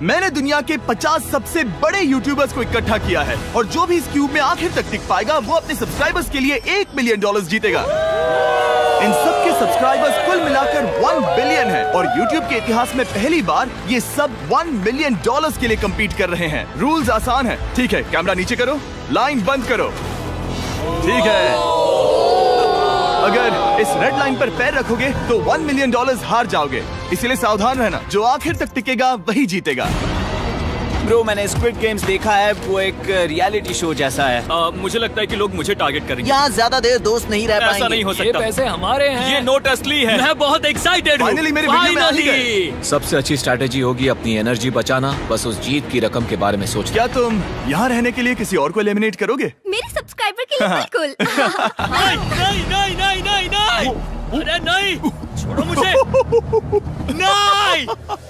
मैंने दुनिया के 50 सबसे बड़े यूट्यूबर्स को इकट्ठा किया है और जो भी इस क्यूब में आखिर तक टिक पाएगा वो अपने सब्सक्राइबर्स के लिए $1 मिलियन जीतेगा। इन सब के सब्सक्राइबर्स कुल मिलाकर 1 बिलियन है और YouTube के इतिहास में पहली बार ये सब $1 मिलियन के लिए कम्पीट कर रहे हैं। रूल्स आसान है, ठीक है? कैमरा नीचे करो, लाइन बंद करो, ठीक है? अगर इस रेड लाइन पर पैर रखोगे तो $1 मिलियन हार जाओगे, इसीलिए सावधान रहना। जो आखिर तक टिकेगा वही जीतेगा। ब्रो, मैंने स्क्विड गेम्स देखा है, वो एक रियलिटी शो जैसा है। मुझे लगता है कि लोग मुझे टारगेट करेंगे। यहाँ ज्यादा देर दोस्त नहीं रह पाएंगे। ऐसा नहीं हो सकता। ये पैसे हमारे हैं। ये नोट असली है। मैं बहुत एक्साइटेड हूँ। फाइनली मेरे वीडियो में आ ही गए। सबसे अच्छी स्ट्रैटेजी होगी अपनी एनर्जी बचाना, बस उस जीत की रकम के बारे में सोचना। क्या तुम यहाँ रहने के लिए किसी और को एलिमिनेट करोगे? मेरे सब्सक्राइबर के लिए बिल्कुल। नहीं नहीं नहीं नहीं नहीं, अरे नहीं, छोड़ो मुझे। नहीं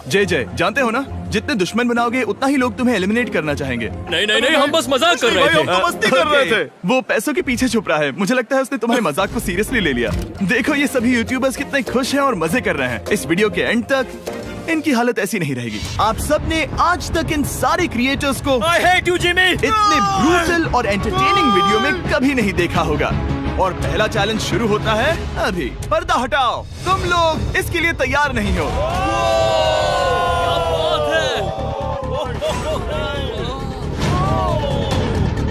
जय जानते हो ना, जितने दुश्मन बनाओगे उतना ही लोग तुम्हें एलिमिनेट करना चाहेंगे। नहीं नहीं नहीं, हम बस मजाक कर रहे थे। हम तो मस्ती कर रहे थे। वो पैसों के पीछे छुप रहा है। मुझे लगता है उसने तुम्हारे मजाक को सीरियसली ले लिया। देखो ये सभी यूट्यूबर्स कितने खुश हैं और मजे कर रहे हैं। इस वीडियो के एंड तक इनकी हालत ऐसी नहीं रहेगी। आप सब ने आज तक इन सारे क्रिएटर्स को I hate you, Jimmy! इतने ब्रूटल और एंटरटेनिंग वीडियो में कभी नहीं देखा होगा। और पहला चैलेंज शुरू होता है अभी। पर्दा हटाओ, तुम लोग इसके लिए तैयार नहीं हो।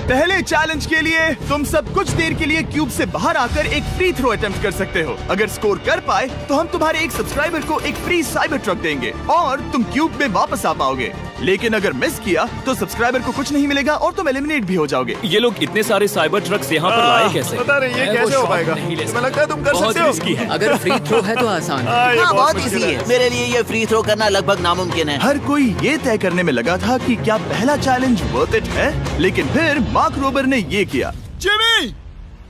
पहले चैलेंज के लिए तुम सब कुछ देर के लिए क्यूब से बाहर आकर एक फ्री थ्रो अटेम्प्ट कर सकते हो। अगर स्कोर कर पाए तो हम तुम्हारे एक सब्सक्राइबर को एक फ्री साइबर ट्रक देंगे और तुम क्यूब में वापस आ पाओगे। लेकिन अगर मिस किया तो सब्सक्राइबर को कुछ नहीं मिलेगा और तुम एलिमिनेट भी हो जाओगे। ये लोग इतने सारे साइबर ट्रक्स यहाँ पर लाए कैसे? पता नहीं ये कैसे हो पाएगा। तुम्हें लगता है तुम कर सकते हो? रिस्की है। अगर फ्री थ्रो है तो आसान है। हाँ, बहुत इजी है। मेरे लिए ये फ्री थ्रो करना लगभग नामुमकिन है। हर कोई ये तय करने में लगा था कि क्या पहला चैलेंज वर्थ इट है, लेकिन फिर मार्क रोबर ने ये किया। Jimmy,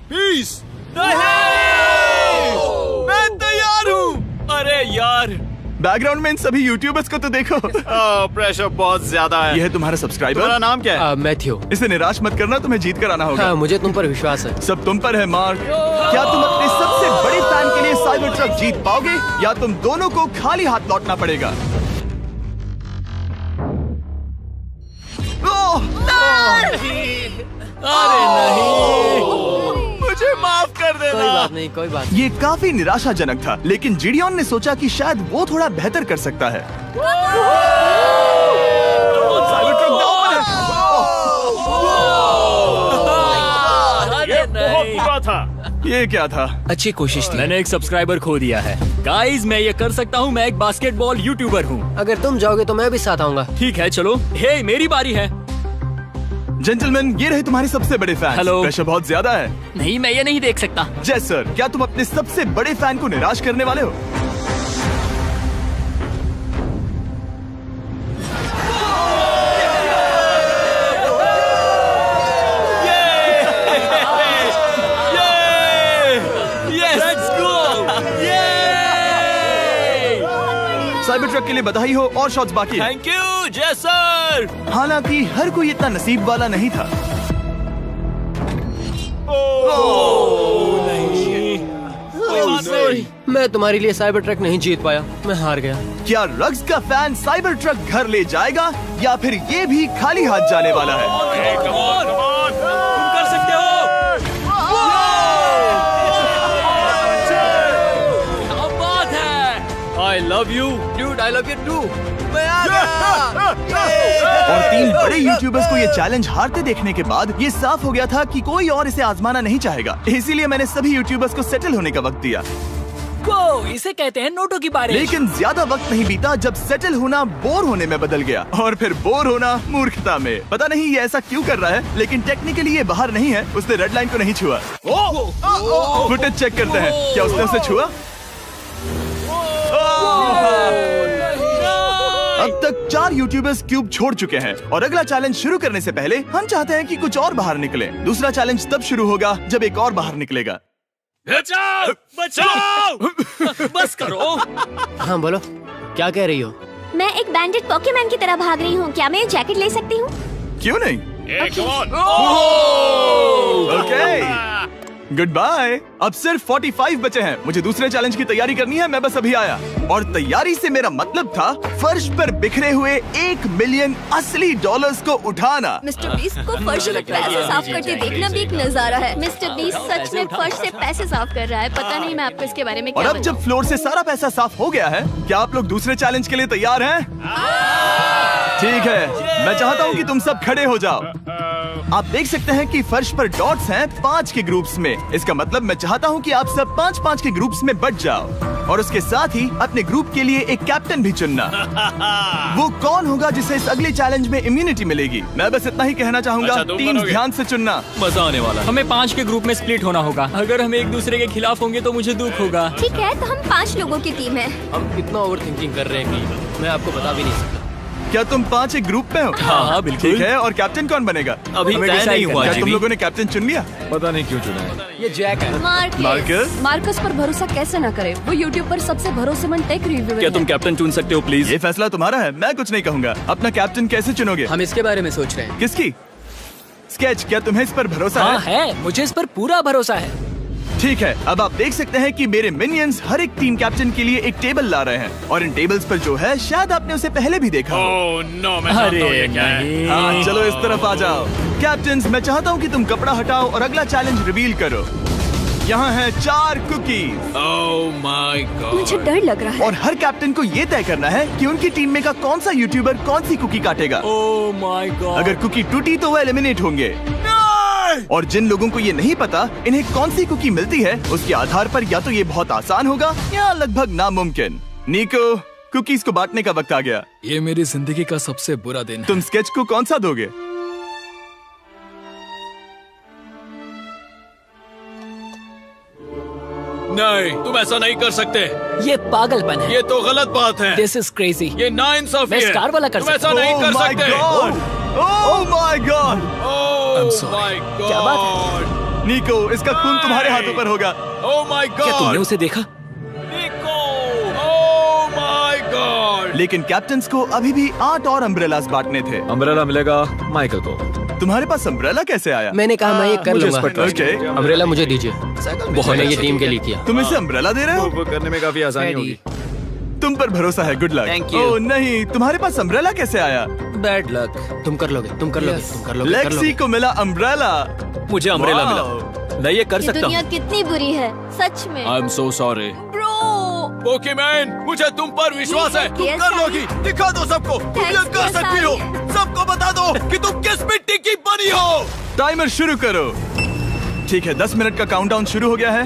please. मैं तैयार हूँ। अरे यार, बैकग्राउंड में इन सभी यूट्यूबर्स को तो देखो। प्रेशर बहुत ज्यादा है। ये है तुम्हारा सब्सक्राइबर। तुम्हारा नाम क्या है? मैथ्यू। इसे निराश मत करना, तुम्हें जीत कर आना होगा। हाँ, मुझे तुम पर विश्वास है। सब तुम पर है मार्क। क्या तुम अपने सबसे बड़े फैन के लिए साइबर ट्रक जीत पाओगे या तुम दोनों को खाली हाथ लौटना पड़ेगा? अरे नहीं, मुझे माफ कर देना। कोई बात नहीं, कोई बात ये काफी निराशाजनक था, लेकिन जिडियन ने सोचा कि शायद वो थोड़ा बेहतर कर सकता है। साइबर ट्रक दांव पर है। अरे नहीं, बुरा था। ये क्या था? अच्छी कोशिश थी। मैंने एक सब्सक्राइबर खो दिया है। गाइस, मैं ये कर सकता हूँ। मैं एक बास्केटबॉल यूट्यूबर हूँ। अगर तुम जाओगे तो मैं भी साथ आऊंगा। ठीक है, चलो। हे, मेरी बारी है। जेंटलमैन, ये रहे तुम्हारे सबसे बड़े फैन। हेलो। प्रेशर बहुत ज्यादा है। नहीं, मैं ये नहीं देख सकता। जय सर, क्या तुम अपने सबसे बड़े फैन को निराश करने वाले हो? साइबर ट्रक के लिए बधाई हो और शॉट्स बाकी है। थैंक यू जय सर। हालांकि हर कोई इतना नसीब वाला नहीं था। मैं तुम्हारे लिए साइबर ट्रक नहीं जीत पाया, मैं हार गया। क्या रग्स का फैन साइबर ट्रक घर ले जाएगा या फिर ये भी खाली हाथ जाने वाला है? तुम कर सकते हो। क्या बात है। I love you, Dude, I love you too. और 3 बड़े यूट्यूबर्स को ये चैलेंज हारते देखने के बाद ये साफ हो गया था कि कोई और इसे आजमाना नहीं चाहेगा। इसीलिए मैंने सभी यूट्यूबर्स को सेटल होने का वक्त दिया। इसे कहते हैं नोटों की बारिश। लेकिन ज्यादा वक्त नहीं बीता जब सेटल होना बोर होने में बदल गया और फिर बोर होना मूर्खता में। पता नहीं ये ऐसा क्यों कर रहा है, लेकिन टेक्निकली ये बाहर नहीं है। उसने रेड लाइन को नहीं छुआ। फुटेज चेक करते हैं, क्या उसने उसे छुआ? अब तक 4 यूट्यूबर्स क्यूब छोड़ चुके हैं और अगला चैलेंज शुरू करने से पहले हम चाहते हैं कि कुछ और बाहर निकले। दूसरा चैलेंज तब शुरू होगा जब एक और बाहर निकलेगा। बचाओ, बचाओ। बस करो। हाँ बोलो, क्या कह रही हो? मैं एक बैंडेड पॉकेमैन की तरह भाग रही हूँ। क्या मैं ये जैकेट ले सकती हूँ? क्यों नहीं? ओके। Good bye. अब सिर्फ 45 बचे हैं। मुझे दूसरे चैलेंज की तैयारी करनी है। मैं बस अभी आया। और तैयारी से मेरा मतलब था फर्श पर बिखरे हुए 1 मिलियन असली डॉलर्स को उठाना। मिस्टर बीस्ट को फर्श से पैसे साफ करते देखना भी एक नजारा है। मिस्टर बीस्ट सच में फर्श से पैसे साफ कर रहा है। पता नहीं मैं आपको इसके बारे में और क्या अब जब फ्लोर से सारा पैसा साफ हो गया है, क्या आप लोग दूसरे चैलेंज के लिए तैयार हैं? ठीक है, मैं चाहता हूँ कि तुम सब खड़े हो जाओ। आप देख सकते हैं कि फर्श पर डॉट्स हैं 5 के ग्रुप्स में। इसका मतलब मैं चाहता हूँ कि आप सब 5-5 के ग्रुप्स में बट जाओ और उसके साथ ही अपने ग्रुप के लिए एक कैप्टन भी चुनना। वो कौन होगा जिसे इस अगले चैलेंज में इम्यूनिटी मिलेगी? मैं बस इतना ही कहना चाहूंगा, टीम्स ध्यान से चुनना। मजा आने वाला। हमें 5 के ग्रुप में स्प्लिट होना होगा। अगर हम एक दूसरे के खिलाफ होंगे तो मुझे दुख होगा। ठीक है, तो हम 5 लोगों की टीम है। हम इतना ओवर थिंकिंग कर रहे हैं कि मैं आपको बता भी नहीं सकता। क्या तुम 5 एक ग्रुप में हो? हाँ, बिल्कुल। ठीक है, और कैप्टन कौन बनेगा? अभी हमें तय decide नहीं करना हुआ, है। क्या तुम जिमी। लोगों ने कैप्टन चुन लिया? पता नहीं क्यों चुना है। ये जैक है। मार्कस? मार्कस पर भरोसा कैसे ना करे? वो यूट्यूब पर सबसे भरोसेमंद टेक रिव्यूअर क्या है। तुम कैप्टन चुन सकते हो प्लीज? ये फैसला तुम्हारा है, मैं कुछ नहीं कहूँगा। अपना कैप्टन कैसे चुनोगे? हम इसके बारे में सोच रहे हैं। किसकी? स्केच, क्या तुम्हें इस पर भरोसा हाँ है? है, मुझे इस पर पूरा भरोसा है। ठीक है, अब आप देख सकते हैं कि मेरे मिनियंस हर एक टीम कैप्टन के लिए एक टेबल ला रहे हैं और इन टेबल्स पर जो है शायद आपने उसे पहले भी देखा हो। अरे नहीं। हाँ, चलो इस तरफ आ जाओ। कैप्टन्स, मैं चाहता हूँ कि तुम कपड़ा हटाओ और अगला चैलेंज रिवील करो। यहाँ है 4 कुकीज मुझे डर लग रहा है। और हर कैप्टन को ये तय करना है कि उनकी टीम में का कौन सा यूट्यूबर कौन सी कुकी काटेगा। Oh my God. अगर कुकी टूटी तो वो एलिमिनेट होंगे और जिन लोगों को ये नहीं पता इन्हें कौन सी कुकी मिलती है, उसके आधार पर या तो ये बहुत आसान होगा या लगभग नामुमकिन। निको, कुकीज को बांटने का वक्त आ गया। ये मेरी जिंदगी का सबसे बुरा दिन है। तुम स्केच को कौन सा दोगे? नहीं, तुम ऐसा नहीं कर सकते। ये पागलपन है। ये तो गलत बात है। This is crazy. ये नाइंसाफी मैं है। स्टार वाला कर तुम ऐसा सकता नहीं Oh कर my सकते। God! Oh my God! I'm sorry. क्या क्या बात है? निको, इसका खून तुम्हारे हाथों पर होगा। Oh my God! क्या तुमने उसे देखा? निको! Oh my God! लेकिन कैप्टन्स को अभी भी 8 और अम्ब्रेलास बांटने थे। अम्ब्रेला मिलेगा माइकल को। तुम्हारे पास अम्ब्रेला कैसे आया? मैंने कहा मैं ये कर मुझे इस लूंगा। पर trust है। Okay. अम्ब्रेला मुझे दीजिए। मैंने ये टीम के लिए किया। तुम इसे अम्ब्रेला दे रहे हो? वो करने में काफी आसानी होगी। तुम पर भरोसा है, गुड लक। Thank you. ओह नहीं, तुम्हारे पास अम्ब्रेला कैसे आया? Bad luck. तुम कर लोगे, तुम कर लोगे, तुम कर लोगे, कर लेक्सी लोगे। को मिला अम्ब्रेला। मुझे अम्ब्रेला Wow. मिला। मैं ये कर ये सकता दुनिया हूँ। कितनी बुरी है, सच में। I am so sorry. Bro, Pokemon, मुझे तुम पर विश्वास है। तुम Yes, कर I- लोगी। दिखा दो सबको। तुम ये Thanks, कर yes, सकती हो। I- सबको बता दो कि तुम किस मिट्टी की बनी हो। टाइमर शुरू करो। ठीक है, 10 मिनट का काउंटडाउन शुरू हो गया है।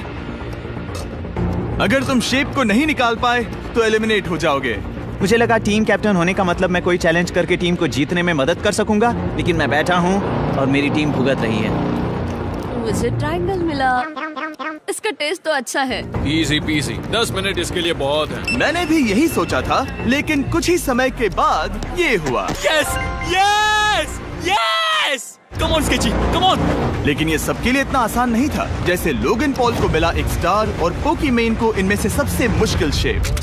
अगर तुम शेप को नहीं निकाल पाए तो एलिमिनेट हो जाओगे। मुझे लगा टीम कैप्टन होने का मतलब मैं कोई चैलेंज करके टीम को जीतने में मदद कर सकूंगा, लेकिन मैं बैठा हूँ और मेरी टीम भुगत रही है। मुझे ट्रायंगल मिला। इसका टेस्ट तो अच्छा है। Easy PC. 10 मिनट इसके लिए बहुत है। मैंने भी यही सोचा था, लेकिन कुछ ही समय के बाद ये हुआ। Yes yes yes. Come on sketchy, come on. लेकिन ये सबके लिए इतना आसान नहीं था। जैसे लोगन पॉल को मिला एक स्टार और पोकीमेन को इनमें से सबसे मुश्किल शेप।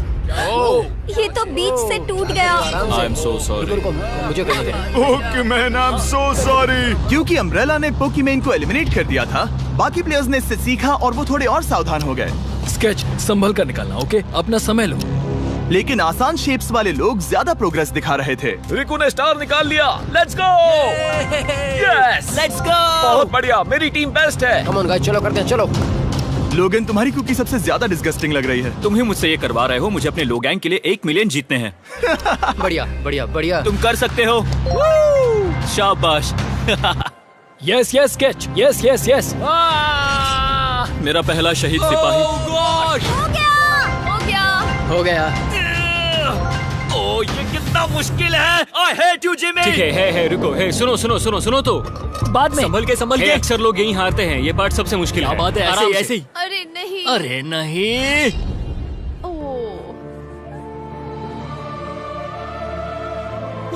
ये तो बीच से टूट गया। आई एम सो सॉरी। रुको, मुझे करने दे। पोकीमेन, आई एम सो सॉरी। क्योंकि अम्ब्रेला ने पोकीमेन को एलिमिनेट कर दिया था, बाकी प्लेयर्स ने इससे सीखा और वो थोड़े और सावधान हो गए। स्केच संभल कर निकालना, ओके? अपना समय लो। लेकिन आसान शेप्स वाले लोग ज्यादा प्रोग्रेस दिखा रहे थे। रिकू ने स्टार निकाल लिया। Let's go. Yes, let's go. बहुत बढ़िया। मेरी टीम बेस्ट है। कम ऑन गाइस, चलो करते हैं, चलो। लोगन, तुम्हारी कुकी सबसे ज्यादा डिस्गस्टिंग लग रही है। तुम ही मुझसे ये करवा रहे हो। मुझे अपने लो गैंग के लिए 1 मिलियन जीतने हैं। बढ़िया, बढ़िया, बढ़िया। तुम कर सकते हो। शाबाश। Yes yes sketch. Yes yes yes. मेरा पहला शहीद सिपाही। हो गया। हो गया। ओ, ये कितना मुश्किल है। I hate you Jimmy. ठीक है, रुको, है, सुनो तो। बाद में संभल के अक्सर लोग यही हारते हैं। ये पार्ट सबसे मुश्किल है। बात है, आराम से। ऐसे ही। अरे नहीं। अरे नहीं। ओह,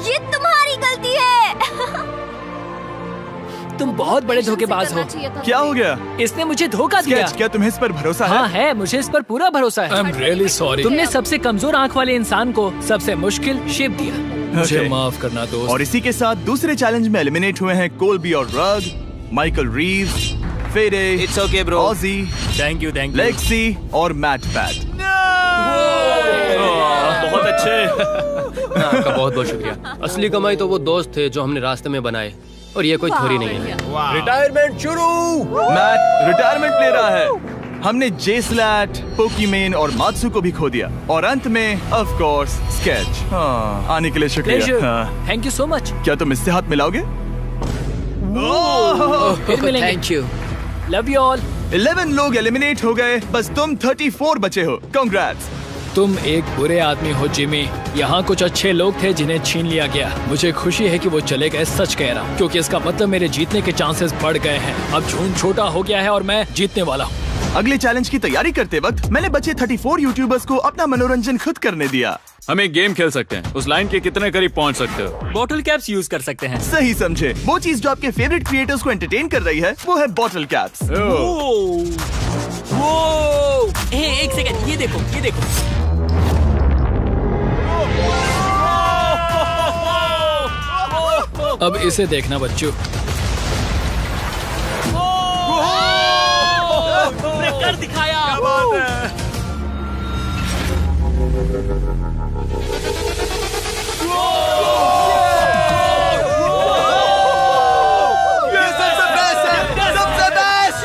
ये तुम्हारी गलती है। तुम बहुत बड़े धोखेबाज हो। करना चाहिए था। क्या हो गया? इसने मुझे धोखा दिया। स्केच, क्या तुम्हें इस पर भरोसा है? हाँ है, मुझे इस पर पूरा भरोसा आई है। Am really sorry. तुमने सबसे कमजोर आंख वाले इंसान को सबसे मुश्किल शेप दिया। मुझे Okay. माफ करना दोस्त। और इसी के साथ दूसरे चैलेंज में एलिमिनेट हुए हैं कोल्बी और रग, माइकल रीव्स, फेरे, It's okay, bro. ऑजी, थैंक यू लेक्सी और मैट पैट। बहुत अच्छे। आपका बहुत बहुत शुक्रिया। असली कमाई तो वो दोस्त थे जो हमने रास्ते में बनाए, और ये कोई थोड़ी नहीं है। रिटायरमेंट शुरू। मैट रिटायरमेंट ले रहा है। हमने जेस्लैट, पोकीमेन और मात्सु को भी खो दिया, और अंत में ऑफ कोर्स स्केच। आने के लिए शुक्रिया। हाँ। Thank you so much. क्या तुम इससे हाथ मिलाओगे? फिर मिलेंगे। Thank you. Love you all. 11 लोग एलिमिनेट हो गए, बस तुम 34 बचे हो। कांग्रेट्स। तुम एक बुरे आदमी हो जिमी। यहाँ कुछ अच्छे लोग थे जिन्हें छीन लिया गया। मुझे खुशी है कि वो चले गए, सच कह रहा हूँ, क्योंकि इसका मतलब मेरे जीतने के चांसेस बढ़ गए हैं। अब झूठ छोटा हो गया है और मैं जीतने वाला हूँ। अगले चैलेंज की तैयारी करते वक्त मैंने बचे 34 यूट्यूबर्स को अपना मनोरंजन खुद करने दिया। हम एक गेम खेल सकते हैं। उस लाइन के कितने करीब पहुंच सकते हो? बॉटल कैप्स यूज कर सकते हैं। सही समझे। वो चीज जो आपके फेवरेट क्रिएटर्स को एंटरटेन कर रही है वो है बॉटल कैप्स। एक सेकंड, ये देखो, ये देखो। अब इसे देखना बच्चों। कर दिखाया।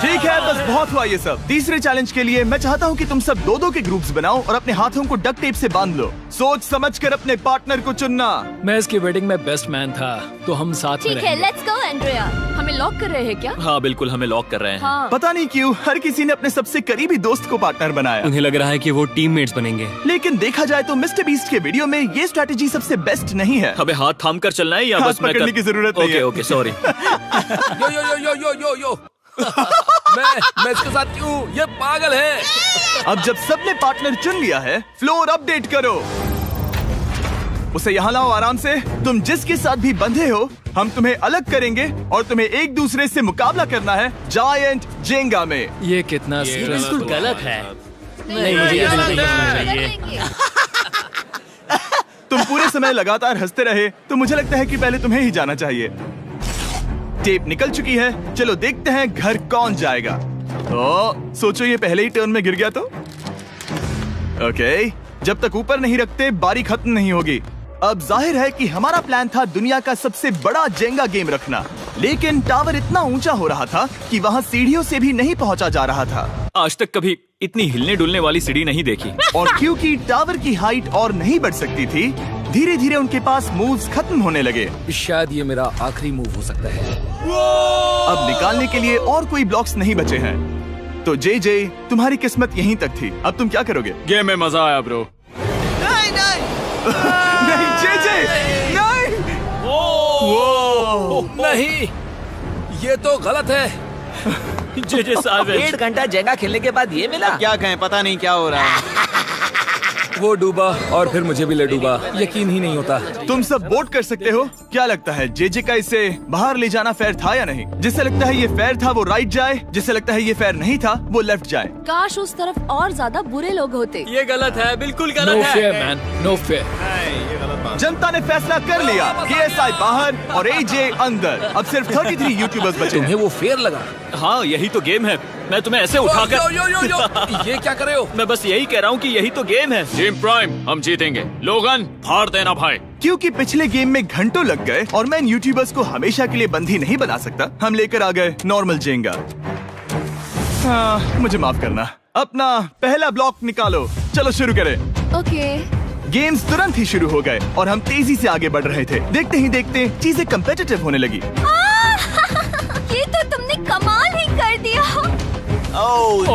ठीक है, बस बहुत हुआ ये सब। तीसरे चैलेंज के लिए मैं चाहता हूँ कि तुम सब दो के ग्रुप्स बनाओ और अपने हाथों को डक्ट टेप से बांध लो। सोच समझ कर अपने पार्टनर को चुनना। मैं इसकी वेडिंग में बेस्ट मैन था, तो हम साथ में ठीक है, रहेंगे। Let's go Andrea. हमें लॉक कर रहे हैं क्या? हाँ बिल्कुल, हमें लॉक कर रहे हैं। हाँ। पता नहीं क्यों हर किसी ने अपने सबसे करीबी दोस्त को पार्टनर बनाया। उन्हें लग रहा है कि वो टीममेट्स बनेंगे। लेकिन देखा जाए तो मिस्टर बीस्ट के वीडियो में ये स्ट्रेटेजी सबसे बेस्ट नहीं है। हमें हाथ थाम कर चलना है या हाथ बस मैं पकड़ने की जरूरत नहीं है। Okay sorry. यो यो यो यो यो यो यो मैं इसके साथ क्यों? ये पागल है। अब जब सबने पार्टनर चुन लिया है, फ्लोर अपडेट करो। उसे यहाँ लाओ आराम से। तुम जिसके साथ भी बंधे हो, हम तुम्हें अलग करेंगे और तुम्हें एक दूसरे से मुकाबला करना है जायंट जेंगा में। ये कितना बिल्कुल गलत है। नहीं, मुझे ये बिल्कुल नहीं चाहिए। तुम पूरे समय लगातार हंसते रहे, तो मुझे लगता है कि पहले तुम्हें ही जाना चाहिए। टेप निकल चुकी है, चलो देखते हैं घर कौन जाएगा। सोचो ये पहले ही टर्न में गिर गया तो। ओके, जब तक ऊपर नहीं रखते बारी खत्म नहीं होगी। अब जाहिर है कि हमारा प्लान था दुनिया का सबसे बड़ा जेंगा गेम रखना, लेकिन टावर इतना ऊंचा हो रहा था कि वहाँ सीढ़ियों से भी नहीं पहुँचा जा रहा था। आज तक कभी इतनी हिलने डुलने वाली सीढ़ी नहीं देखी। और क्योंकि टावर की हाइट और नहीं बढ़ सकती थी, धीरे धीरे उनके पास मूव्स खत्म होने लगे। शायद ये मेरा आखिरी मूव हो सकता है। अब निकालने के लिए और कोई ब्लॉक्स नहीं बचे हैं। तो जे तुम्हारी किस्मत यहीं तक थी। अब तुम क्या करोगे? गेम में मजा आया ब्रो। नहीं जे नहीं। नहीं, ये तो गलत है। जे सावेज। 1.5 घंटा जेंगा खेलने के बाद ये मिला। क्या कहें, पता नहीं क्या हो रहा है। वो डूबा और फिर मुझे भी ले डूबा। यकीन ही नहीं होता। तुम सब वोट कर सकते हो। क्या लगता है जे का इसे बाहर ले जाना फेयर था या नहीं? जिसे लगता है ये फेयर था वो राइट जाए, जिसे लगता है ये फेयर नहीं था वो लेफ्ट जाए। काश उस तरफ और ज्यादा बुरे लोग होते। ये गलत है, बिल्कुल नो गलत फेयर है। Man, no fair. जनता ने फैसला कर लिया। KSI बाहर और AJ अंदर। अब सिर्फ 33 यूट्यूबर्स बचे तुम्हें हैं। वो फेयर लगा? हाँ यही तो गेम है। मैं तुम्हें ऐसे उठाकर यो यो यो यो, ये क्या कर रहे हो? मैं बस यही कह रहा हूँ कि यही तो गेम है। टीम प्राइम, हम जीतेंगे। लोगन, फाड़ देना भाई। क्योंकि पिछले गेम में घंटों लग गए और मैं इन यूट्यूबर्स को हमेशा के लिए बंदी नहीं बना सकता, हम लेकर आ गए नॉर्मल जेंगा। हाँ, मुझे माफ करना। अपना पहला ब्लॉक निकालो। चलो शुरू करें। ओके। गेम्स तुरंत ही शुरू हो गए और हम तेजी से आगे बढ़ रहे थे। देखते ही देखते चीजें कम्पिटिटिव होने लगी। ये तो तुमने कमाल ही कर दिया। ओह,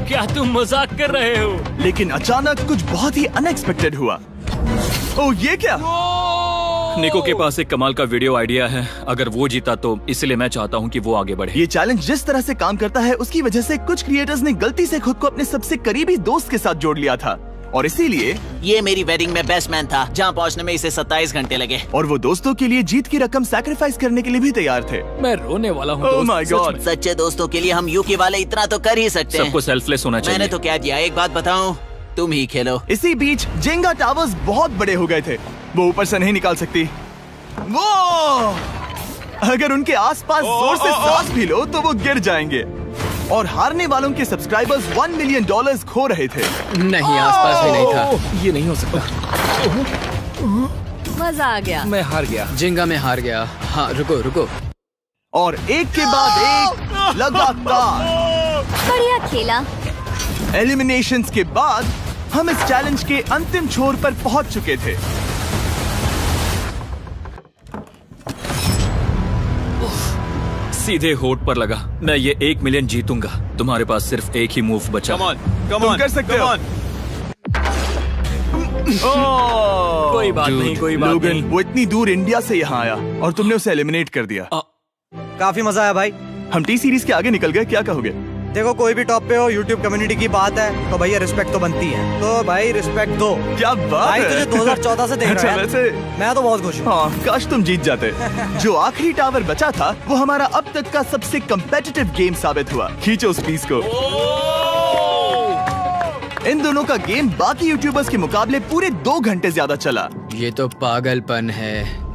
क्या तुम मजाक कर रहे हो? लेकिन अचानक कुछ बहुत ही अनएक्सपेक्टेड हुआ। ओह, ये क्या? निको के पास एक कमाल का वीडियो आइडिया है। अगर वो जीता तो इसलिए मैं चाहता हूँ कि वो आगे बढ़े। ये चैलेंज जिस तरह से काम करता है उसकी वजह से कुछ क्रिएटर्स ने गलती से खुद को अपने सबसे करीबी दोस्त के साथ जोड़ लिया था, और इसीलिए ये मेरी वेडिंग में बेस्ट मैन था, जहाँ पहुँचने में इसे 27 घंटे लगे। और वो दोस्तों के लिए जीत की रकम सैक्रिफाइस करने के लिए भी तैयार थे। मैं रोने वाला हूँ। Oh my God. सच्चे दोस्तों के लिए हम यूके वाले इतना तो कर ही सकते हैं। सबको सेल्फलेस होना चाहिए। मैंने तो क्या दिया, एक बात बताऊं, तुम ही खेलो। इसी बीच जेंगा टावर्स बहुत बड़े हो गए थे, वो ऊपर से नहीं निकाल सकती। वो अगर उनके आसपास जोर से सांस भी लो तो वो गिर जाएंगे। और हारने वालों के सब्सक्राइबर्स $1 मिलियन खो रहे थे। नहीं, आसपास भी नहीं था। ये नहीं हो सकता। मजा आ गया। मैं हार गया। जिंगा में हार गया। हाँ, रुको। और एक के बाद एक लगातार बढ़िया खेला। एलिमिनेशंस के बाद हम इस चैलेंज के अंतिम छोर पर पहुंच चुके थे। सीधे होठ पर लगा। मैं ये 1 मिलियन जीतूंगा। तुम्हारे पास सिर्फ एक ही मूव बचा। तुम कर सकते हो। कोई बात नहीं, कोई बात लोगन, नहीं। वो इतनी दूर इंडिया से यहाँ आया और तुमने उसे एलिमिनेट कर दिया। काफी मजा आया भाई। हम टी सीरीज के आगे निकल गए, क्या कहोगे? देखो, कोई भी टॉप पे हो, यूट्यूब कम्युनिटी की बात है तो भैया रिस्पेक्ट तो बनती है। तो भाई रिस्पेक्ट दो। क्या बात भाई, है। तुझे 2014 से देख रहा है। वैसे मैं तो बहुत खुश हूँ। हाँ, काश तुम जीत जाते। जो आखिरी टावर बचा था वो हमारा अब तक का सबसे कम्पेटिटिव गेम साबित हुआ। खींचो उस पीस को। इन दोनों का गेम बाकी यूट्यूबर्स के मुकाबले पूरे 2 घंटे ज्यादा चला। ये तो पागलपन है।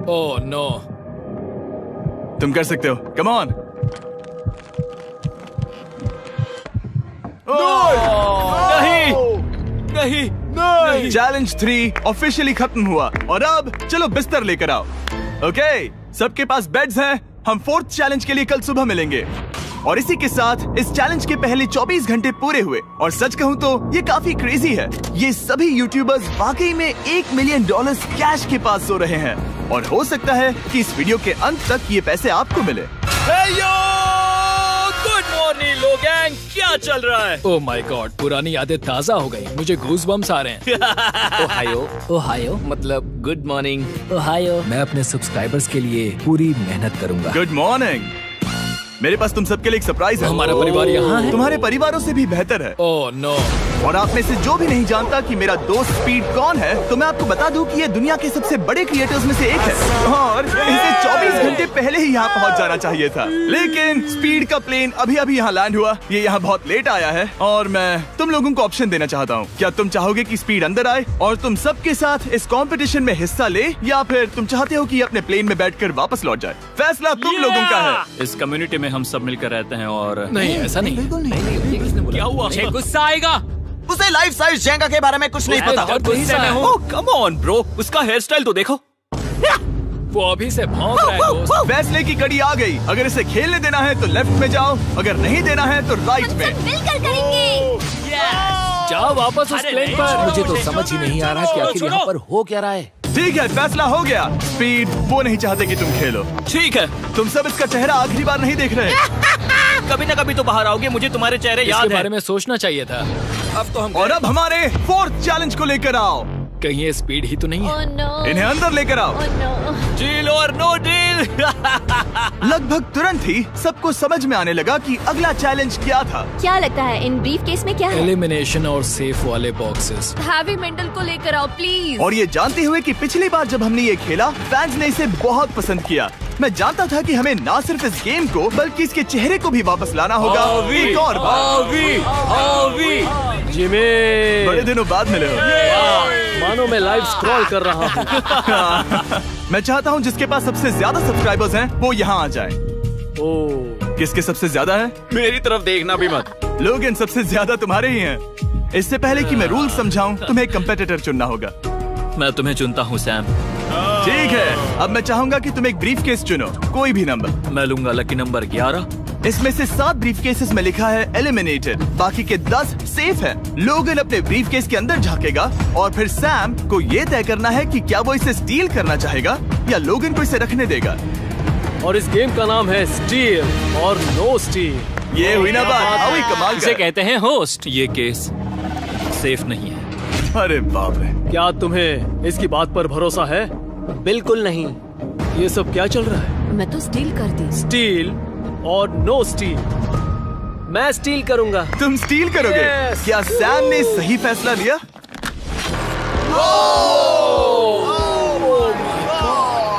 Oh no. तुम कर सकते हो, कम ऑन। नहीं। चैलेंज 3 ऑफिशियली खत्म हुआ और अब चलो बिस्तर लेकर आओ। ओके, सबके पास बेड्स हैं। हम 4th चैलेंज के लिए कल सुबह मिलेंगे। और इसी के साथ इस चैलेंज के पहले 24 घंटे पूरे हुए। और सच कहूँ तो ये काफी क्रेजी है। ये सभी यूट्यूबर्स वाकई में $1 मिलियन कैश के पास सो रहे हैं। और हो सकता है कि इस वीडियो के अंत तक ये पैसे आपको मिले। गुड मॉर्निंग लोगैंग, क्या चल रहा है? ओह माय गॉड, पुरानी यादें ताजा हो गई। मुझे गूज़बम्स आ रहे हैं। ओहायो मतलब गुड मॉर्निंग। ओहायो। मैं अपने सब्सक्राइबर्स के लिए पूरी मेहनत करूंगा। Good morning. मेरे पास तुम सबके लिए एक सरप्राइज है। हमारा परिवार यहाँ है। तुम्हारे परिवारों से भी बेहतर है। Oh no. और आप में से जो भी नहीं जानता कि मेरा दोस्त स्पीड कौन है, तो मैं आपको बता दूं कि ये दुनिया के सबसे बड़े क्रिएटर्स में से एक है। और इसे 24 घंटे पहले ही यहाँ पहुँच जाना चाहिए था। लेकिन स्पीड का प्लेन अभी यहाँ लैंड हुआ। ये यहाँ बहुत लेट आया है और मैं तुम लोगों को ऑप्शन देना चाहता हूँ। क्या तुम चाहोगे कि स्पीड अंदर आए और तुम सबके साथ इस कंपटीशन में हिस्सा ले, या फिर तुम चाहते हो कि ये अपने प्लेन में बैठकर वापस लौट जाए? फैसला तुम लोगों का है। इस कम्युनिटी में हम सब मिलकर रहते हैं और नहीं, ऐसा नहीं। क्या हुआ? मुझे गुस्सा आएगा। उसे लाइफ साइज जेंगा के बारे में कुछ नहीं पता। बहुत गुस्से में हूँ। कम ऑन ब्रो, उसका हेयर स्टाइल तो देखो। वो अभी से भौंक रहा है दोस्त। फैसले की कड़ी आ गई। अगर इसे खेलने देना है तो लेफ्ट में जाओ, अगर नहीं देना है तो राइट में। मिलकर करेंगे। जाओ वापस उस प्लेन पर। मुझे तो समझ ही नहीं आ रहा कि आखिर यहाँ पर हो क्या रहा है। ठीक है, फैसला हो गया। स्पीड वो नहीं चाहते कि तुम खेलो। ठीक है, तुम सब इसका चेहरा आखिरी बार नहीं देख रहे। कभी ना कभी तो बाहर आओगे, मुझे तुम्हारे चेहरे याद इसके है। बारे में सोचना चाहिए था। अब तो हम और अब हमारे 4th चैलेंज को लेकर आओ। कहीं ये स्पीड ही तो नहीं है। Oh no. इन्हें अंदर लेकर आओ। Oh no. डील और नो डील। लगभग तुरंत ही सबको समझ में आने लगा कि अगला चैलेंज क्या था। क्या लगता है इन ब्रीफ केस में क्या है? एलिमिनेशन और सेफ वाले बॉक्सेस। हैवी मेंटल को लेकर आओ प्लीज। और ये जानते हुए कि पिछली बार जब हमने ये खेला फैंस ने इसे बहुत पसंद किया। मैं जानता था कि हमें ना सिर्फ इस गेम को बल्कि इसके चेहरे को भी वापस लाना होगा। एक और बार। जिमी, बड़े दिनों बाद मिले हो। मानो मैं लाइव स्क्रॉल कर रहा हूँ। मैं चाहता हूँ जिसके पास सबसे ज्यादा सब्सक्राइबर्स हैं वो यहाँ आ जाए। ओह, किसके सबसे ज्यादा है? मेरी तरफ देखना भी मत। लोग इन सबसे ज्यादा तुम्हारे ही हैं। इससे पहले कि मैं रूल समझाऊं, तुम्हें एक कंपेटिटर चुनना होगा। मैं तुम्हें चुनता हूँ सैम। ठीक है, अब मैं चाहूंगा कि तुम एक ब्रीफ केस चुनो, कोई भी नंबर। मैं लूंगा लकी नंबर 11। इसमें से 7 ब्रीफ केसेस में लिखा है एलिमिनेटेड, बाकी के 10 सेफ हैं। लोगन अपने ब्रीफ केस के अंदर झांकेगा और फिर सैम को ये तय करना है कि क्या वो इसे स्टील करना चाहेगा या लोगन को इसे रखने देगा। और इस गेम का नाम है स्टील और नो स्टील। ये हुई ना बात, वही कमाल इसे का। कहते हैं होस्ट। ये केस सेफ नहीं है। अरे बाप रे, क्या तुम्हें इसकी बात पर भरोसा है? बिल्कुल नहीं। ये सब क्या चल रहा है? मैं तो स्टील कर दी। स्टील और नो स्टील। मैं स्टील करूंगा। तुम स्टील करोगे? Yes! क्या सैम ने सही फैसला लिया?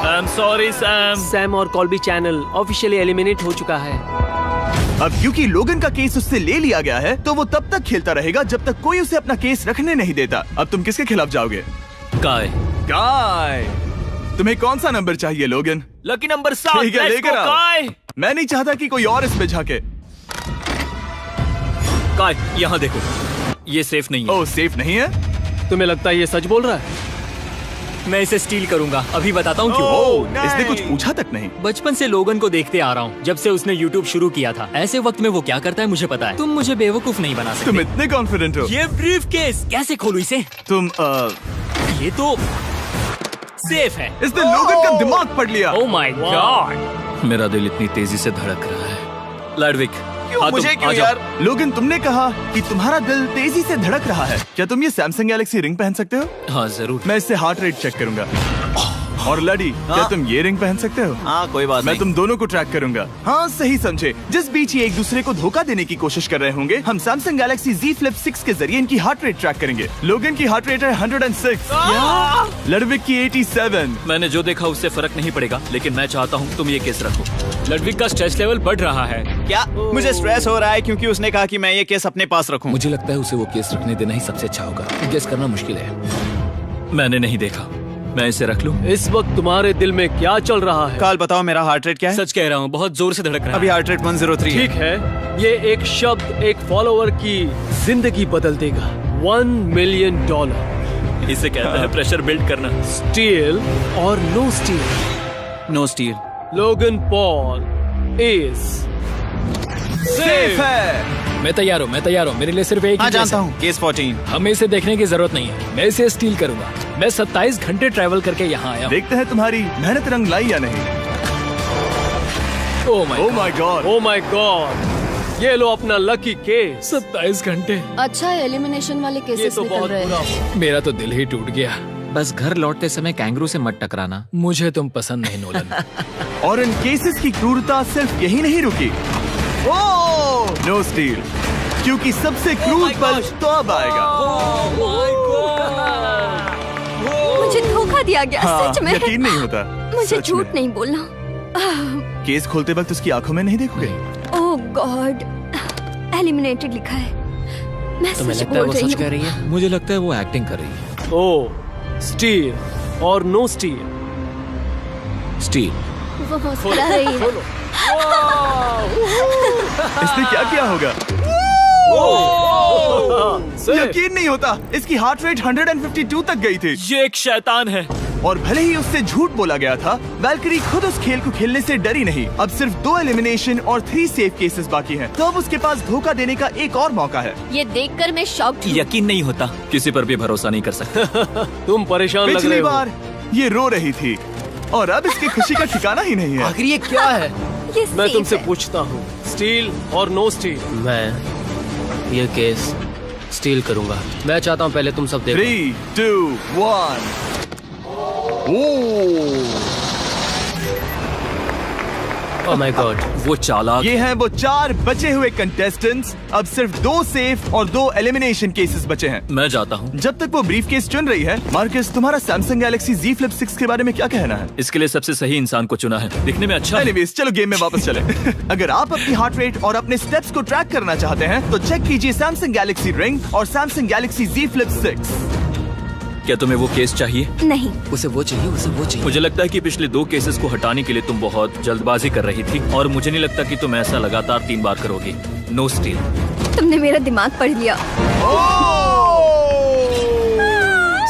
I am sorry Sam. Sam और कॉल्बी चैनल ऑफिशियली एलिमिनेट हो चुका है। अब क्योंकि लोगन का केस उससे ले लिया गया है, तो वो तब तक खेलता रहेगा जब तक कोई उसे अपना केस रखने नहीं देता। अब तुम किसके खिलाफ जाओगे? काय। काय। तुम्हें कौन सा नंबर चाहिए लोगन? Lucky number 7। ठीक है, लेकर आओ। काय। मैं नहीं चाहता कि कोई और इसमें झाके। काय, यहाँ देखो, ये सेफ नहीं है। ओह, सेफ नहीं है? तुम्हें लगता है ये सच बोल रहा है? मैं इसे स्टील करूंगा, अभी बताता हूँ क्यों। ओह, इसने कुछ पूछा तक नहीं। बचपन से लोगन को देखते आ रहा हूँ, जब से उसने YouTube शुरू किया था। ऐसे वक्त में वो क्या करता है मुझे पता है। तुम मुझे बेवकूफ नहीं बना सकते। तुम इतने कॉन्फिडेंट हो? ये ब्रीफ केस कैसे खोलूं इसे? तुम ये तो सेफ है। इसने लोगन का दिमाग पढ़ लिया। Oh my God. मेरा दिल इतनी तेजी से धड़क रहा है। लडविक, क्यों मुझे क्यों यार? लोगन, तुमने कहा कि तुम्हारा दिल तेजी से धड़क रहा है। क्या तुम ये सैमसंग गैलेक्सी रिंग पहन सकते हो? हाँ जरूर। मैं इससे हार्ट रेट चेक करूंगा। और लड़ी, क्या तुम ये रिंग पहन सकते हो? हाँ, कोई बात मैं नहीं। तुम दोनों को ट्रैक करूंगा। हाँ, सही समझे। जिस बीच ये एक दूसरे को धोखा देने की कोशिश कर रहे होंगे, हम सैमसंग गैलेक्सी Z Flip 6 के जरिए इनकी हार्ट रेट ट्रैक करेंगे। लोगन की हार्ट रेट है 106। लडविक की 87। मैंने जो देखा उससे फर्क नहीं पड़ेगा, लेकिन मैं चाहता हूँ तुम ये केस रखो। लडविक का स्ट्रेस लेवल बढ़ रहा है। क्या? मुझे स्ट्रेस हो रहा है क्योंकि उसने कहा कि मैं ये केस अपने पास रखूं। मुझे लगता है उसे वो केस रखने देना ही सबसे अच्छा होगा। गेस करना मुश्किल है। मैंने नहीं देखा, मैं इसे रख लूं? इस वक्त तुम्हारे दिल में क्या चल रहा है? काल, बताओ मेरा हार्ट रेट क्या है? सच कह रहा हूँ, बहुत जोर से धड़क रहा है। अभी हार्ट रेट 103 ठीक है, ये एक शब्द एक फॉलोवर की जिंदगी बदल देगा। $1 मिलियन। इसे कहते हैं प्रेशर बिल्ड करना। स्टील और no steal? No steal. Logan Paul is safe है। मैं तैयार हूँ, मैं तैयार हूँ। मेरे लिए सिर्फ एक हाँ, ही जानता केस हूँ, केस 14। है। हमें इसे देखने की जरूरत नहीं है, मैं इसे स्टील करूंगा। मैं 27 घंटे ट्रैवल करके यहाँ आया हूँ। देखते हैं तुम्हारी मेहनत रंग लाई या नहीं। Oh my God. Oh my God, ये लो अपना लकी केस। 27 घंटे। अच्छा, एलिमिनेशन वाले ये केसेस तो निकल बहुत रहे बुरा हैं। हुआ। मेरा तो दिल ही टूट गया। बस घर लौटते समय कैंगरू से मत टकराना। मुझे तुम पसंद नहीं नोलन। और इन केसेस की क्रूरता सिर्फ यही नहीं रुकी। ओह, नो स्टील, क्योंकि सबसे क्रूर पल तो अब आएगा। मुझे धोखा दिया गया, हाँ, सच में। यकीन नहीं होता। मुझे सच झूठ में। नहीं बोलना। केस खोलते वक्त उसकी आंखों में नहीं देखोगे? ओह गॉड, एलिमिनेटेड लिखा है। मैं तुम्हें सच लगता है बोल वो रही सच हूँ। कह रही है? मुझे लगता है वो एक्टिंग कर रही है। ओह, स्टील और नो स्टील? स्टील। वो मुस्कुरा रही है। इसने क्या किया होगा? यकीन नहीं होता, इसकी हार्ट रेट 152 तक गई थी। ये एक शैतान है। और भले ही उससे झूठ बोला गया था, वैल्करी खुद उस खेल को खेलने से डरी नहीं। अब सिर्फ 2 एलिमिनेशन और 3 सेफ केसेस बाकी हैं। तो अब उसके पास धोखा देने का एक और मौका है। ये देखकर मैं शॉक्ड हूँ। यकीन नहीं होता। किसी पर भी भरोसा नहीं कर सकता। तुम परेशान लग रहे पिछली हो। बार ये रो रही थी और अब इसकी खुशी का ठिकाना ही नहीं है। आखिर ये क्या है? ये मैं safe तुमसे है। पूछता हूँ, स्टील और नो स्टील? मैं ये केस स्टील करूंगा। मैं चाहता हूँ पहले तुम सब देखो। 3, 2, 1। ओह माय गॉड, वो चालाक। ये हैं वो 4 बचे हुए कंटेस्टेंट्स। अब सिर्फ 2 सेफ और 2 एलिमिनेशन केसेस बचे हैं। मैं जाता हूँ। जब तक वो ब्रीफ केस चुन रही है, मार्कस, तुम्हारा सैमसंग गैलेक्सी Z Flip 6 के बारे में क्या कहना है? इसके लिए सबसे सही इंसान को चुना है। दिखने में अच्छा है। एनीवेज, चलो गेम में वापस चले। अगर आप अपनी हार्ट रेट और अपने स्टेप्स को ट्रैक करना चाहते हैं, तो चेक कीजिए सैमसंग गैलेक्सी रिंग और सैमसंग गैलेक्सी Z Flip 6। क्या तुम्हें वो केस चाहिए? नहीं। उसे वो चाहिए, उसे वो चाहिए। मुझे लगता है कि पिछले 2 केसेस को हटाने के लिए तुम बहुत जल्दबाजी कर रही थी, और मुझे नहीं लगता कि तुम ऐसा लगातार 3 बार करोगी। No steal. तुमने मेरा दिमाग पढ़ लिया।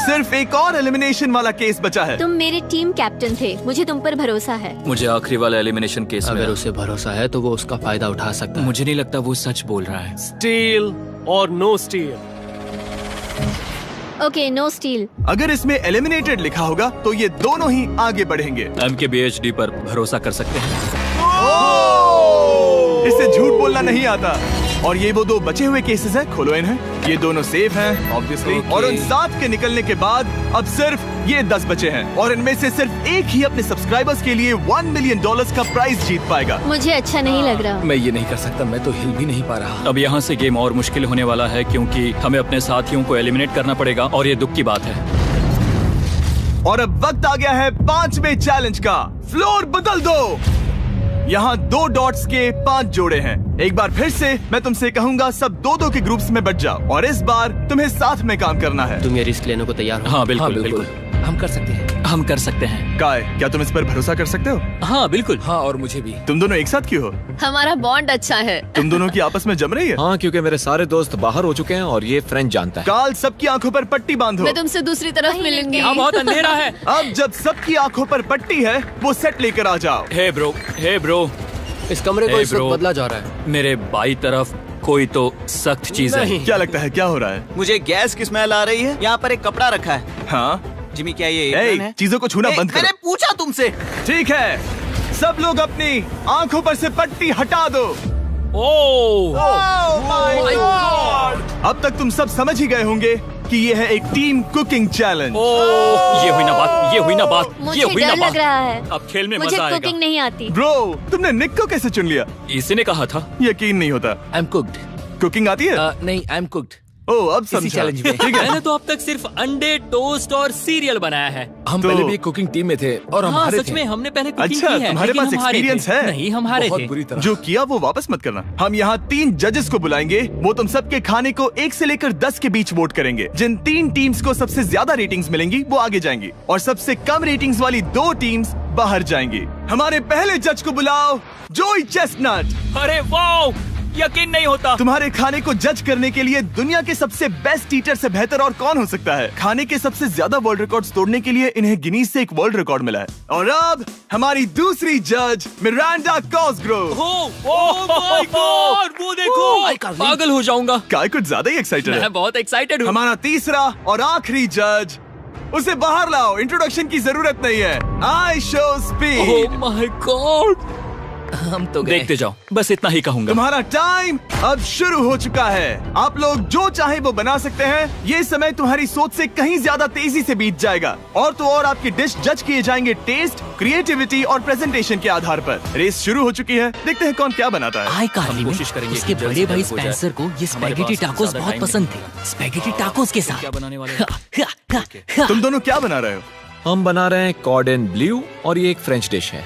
सिर्फ एक और एलिमिनेशन वाला केस बचा है। तुम मेरे टीम कैप्टन थे, मुझे तुम पर भरोसा है। मुझे आखिरी वाला एलिमिनेशन केस में अगर उसे भरोसा है तो वो उसका फायदा उठा सकता है। मुझे नहीं लगता वो सच बोल रहा है। स्टील और no steal? Okay, no steal. अगर इसमें एलिमिनेटेड लिखा होगा तो ये दोनों ही आगे बढ़ेंगे। MKBHD पर भरोसा कर सकते हैं। इसे झूठ बोलना नहीं आता। और ये वो 2 बचे हुए केसेस हैं, खोलो इन्हें। ये दोनों सेफ हैं ऑब्वियसली। और उन 7 के निकलने के बाद अब सिर्फ ये 10 बचे हैं, और इनमें से सिर्फ एक ही अपने सब्सक्राइबर्स के लिए $1 मिलियन का प्राइज जीत पाएगा। मुझे अच्छा नहीं लग रहा। मैं ये नहीं कर सकता, मैं तो हिल भी नहीं पा रहा। अब यहाँ से गेम और मुश्किल होने वाला है, क्योंकि हमें अपने साथियों को एलिमिनेट करना पड़ेगा, और ये दुख की बात है। और अब वक्त आ गया है 5वें चैलेंज का। फ्लोर बदल दो। यहाँ 2 डॉट्स के 5 जोड़े हैं। एक बार फिर से मैं तुमसे कहूँगा, सब 2-2 के ग्रुप्स में बट जाओ और इस बार तुम्हें साथ में काम करना है। तुम ये रिस्क लेने को तैयार हो? हाँ बिल्कुल बिल्कुल। हम कर सकते हैं। हम कर सकते हैं। काय, क्या तुम इस पर भरोसा कर सकते हो? हाँ बिल्कुल। हाँ, और मुझे भी। तुम दोनों एक साथ क्यों हो? हमारा बॉन्ड अच्छा है। तुम दोनों की आपस में जम रही है? हाँ, क्योंकि मेरे सारे दोस्त बाहर हो चुके हैं और ये फ्रेंड जानता है। काल, सबकी आंखों पर पट्टी बांधो। मैं तुमसे दूसरी तरफ मिलूंगी। यहाँ बहुत अंधेरा है। अब जब सबकी आंखों पर पट्टी है, वो सेट लेकर आ जाओ। हे ब्रो, इस कमरे को इस वक्त बदला जा रहा है। मेरे बाई तरफ कोई तो सख्त चीज है। क्या लगता है, क्या हो रहा है? मुझे गैस की स्मेल आ रही है। यहाँ पर एक कपड़ा रखा है। हाँ जिमी, क्या ये एप्रन है? चीजों को छूना बंद करो। मैंने पूछा तुमसे। ठीक है, सब लोग अपनी आंखों पर से पट्टी हटा दो। Oh my God! अब तक तुम सब समझ ही गए होंगे कि ये है एक टीम कुकिंग चैलेंज। ये हुई ना बात। मुझे डर लग रहा है। अब खेल में मुझे मजा आएगा। कुकिंग नहीं आती। ब्रो, तुमने निक को कैसे चुन लिया? इसी ने कहा था। यकीन नहीं होता। I am cooked. कुकिंग आती है? नहीं, आई एम कुक्ड। ओह, अब समझा। चैलेंज में। ठीक है। मैंने तो अब तक सिर्फ अंडे, टोस्ट और सीरियल बनाया है। हम पहले भी कुकिंग टीम में थे और हम हाँ, हारे सच थे। में हमने पहले कुकिंग अच्छा, की है। तुम्हारे लेकिन पास हम हारे एक्सपीरियंस थे। है? नहीं, हम हारे बहुत थे। बुरी तरह। जो किया वो वापस मत करना। हम यहाँ 3 जजेस को बुलाएंगे। वो तुम सबके खाने को 1 से लेकर 10 के बीच वोट करेंगे। जिन 3 टीम्स को सबसे ज्यादा रेटिंग्स मिलेंगी वो आगे जाएंगी और सबसे कम रेटिंग्स वाली 2 टीम्स बाहर जाएंगी। हमारे पहले जज को बुलाओ, जोई चेस्टनट। अरे वाह, यकीन नहीं होता। तुम्हारे खाने को जज करने के लिए दुनिया के सबसे बेस्ट ईटर से बेहतर और कौन हो सकता है? खाने के सबसे ज्यादा वर्ल्ड रिकॉर्ड्स तोड़ने के लिए इन्हें गिनीज से एक वर्ल्ड रिकॉर्ड मिला है। और अब हमारी दूसरी जज मिरांडा कॉसग्रोव। ओह माय गॉड, वो देखो, पागल हो जाऊंगा। काय कुछ ज्यादा ही एक्साइटेड है। मैं बहुत एक्साइटेड हूँ। हमारा तीसरा और आखिरी जज, उसे बाहर लाओ। इंट्रोडक्शन की जरूरत नहीं है। I show speed. Oh my God, हम तो गए। देखते जाओ, बस इतना ही कहूंगा। तुम्हारा टाइम अब शुरू हो चुका है। आप लोग जो चाहे वो बना सकते हैं। ये समय तुम्हारी सोच से कहीं ज्यादा तेजी से बीत जाएगा। और तो और आपकी डिश जज किए जाएंगे टेस्ट, क्रिएटिविटी और प्रेजेंटेशन के आधार पर। रेस शुरू हो चुकी है। देखते हैं कौन क्या बनाता है। हाय कार्ली, कोशिश करेंगे उसके कि जल्द बड़े से भाई जल्द हो जाए। स्पेंसर को ये हमारे स्पैगेटी पास टाकोस ज्यादा बहुत टाइम पसंद थे। स्पैगेटी टाकोस के साथ क्या बनाने वाले? तुम दोनों क्या बना रहे हो? हम बना रहे हैं कॉर्डन ब्लू और ये एक फ्रेंच डिश है।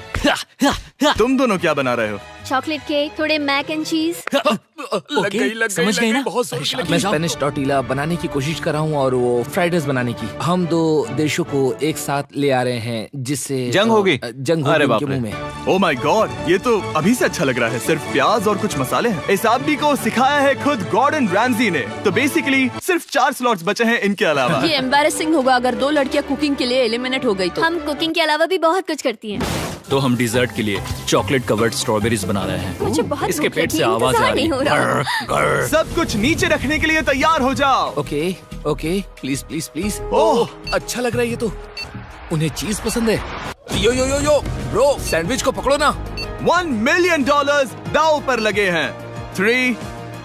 तुम दोनों क्या बना रहे हो? चॉकलेट केक, थोड़े मैक एंड चीज। समझ गए ना? बहुत मैं स्पेनिश टॉर्टिला बनाने की कोशिश कर रहा हूँ और वो फ्राइड राइस बनाने की। हम 2 देशों को एक साथ ले आ रहे हैं जिससे जंग होगी। जंग अरे होगी बाप उनके रे। मुंह में। ओह माय गॉड, ये तो अभी से अच्छा लग रहा है। सिर्फ प्याज और कुछ मसाले हैं। इस आदमी को सिखाया है खुद गॉर्डन रैमजी ने। तो बेसिकली सिर्फ 4 स्लॉट्स बचे हैं इनके अलावा। ये एम्बैरेसिंग होगा अगर 2 लड़कियां कुकिंग के लिए एलिमिनेट हो गई तो। हम कुकिंग के अलावा भी बहुत कुछ करती हैं। तो हम डिजर्ट के लिए चॉकलेट कवर्ड स्ट्रॉबेरीज बना रहे हैं। मुझे बहुत इसके भूख पेट लगी से है, आवाज आ इंतजार रही नहीं हो रहा। है। सब कुछ नीचे रखने के लिए तैयार हो जाओ। Okay okay, please please please. Oh, अच्छा लग रहा है ये तो। उन्हें चीज पसंद है। यो यो यो यो ब्रो, सैंडविच को पकड़ो ना। $1 मिलियन दांव पर लगे हैं। 3,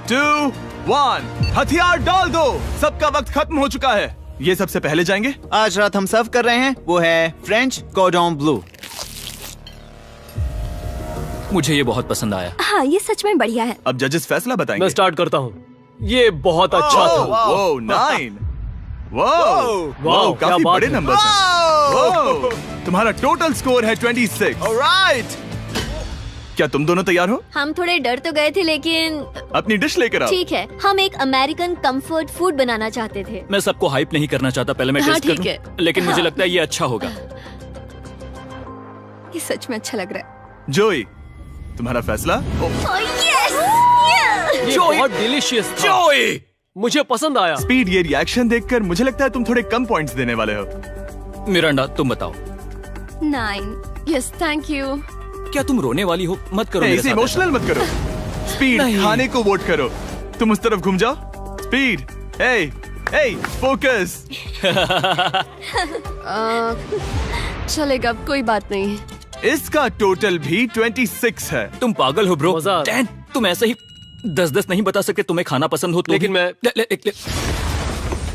2, 1, हथियार डाल दो। सबका वक्त खत्म हो चुका है। ये सबसे पहले जाएंगे। आज रात हम सर्व कर रहे हैं वो है फ्रेंच कॉर्डन ब्लू। मुझे ये बहुत पसंद आया। हाँ, ये सच में बढ़िया है। अब जजेस फैसला बताएंगे। मैं स्टार्ट करता हूँ। ये बहुत अच्छा था। वो 9। वाओ, क्या काफी बात बड़े है। नंबर हैं। तुम्हारा टोटल स्कोर है 26। ऑलराइट, क्या तुम दोनों तैयार हो? हम थोड़े डर तो गए थे लेकिन अपनी डिश लेकर आओ। ठीक है। हम एक अमेरिकन कंफर्ट फूड बनाना चाहते थे। मैं सबको हाइप नहीं करना चाहता, पहले मैं हाँ, टेस्ट ठीक करूं। है। लेकिन मुझे लगता है ये अच्छा होगा। ये सच में अच्छा लग रहा है। जोई, तुम्हारा फैसला? ये बहुत डिलीशियस था। मुझे पसंद आया। स्पीड, ये रिएक्शन देखकर मुझे लगता है तुम थोड़े कम पॉइंट्स देने वाले हो। मिरांडा, तुम बताओ। 9। Yes, thank you. क्या तुम रोने वाली हो? मत करो मेरे इसे साथ इमोशनल मत करो। स्पीड, नहीं। खाने को वोट करो। तुम उस तरफ घूम जाओ। स्पीड, ए, फोकस। चलेगा, कोई बात नहीं। इसका टोटल भी 26 है। तुम पागल हो ब्रो। मजा आ रहा है। 10, तुम ऐसे ही 10-10 नहीं बता सकते। तुम्हें खाना पसंद हो तो लेकिन भी- मैं- ले।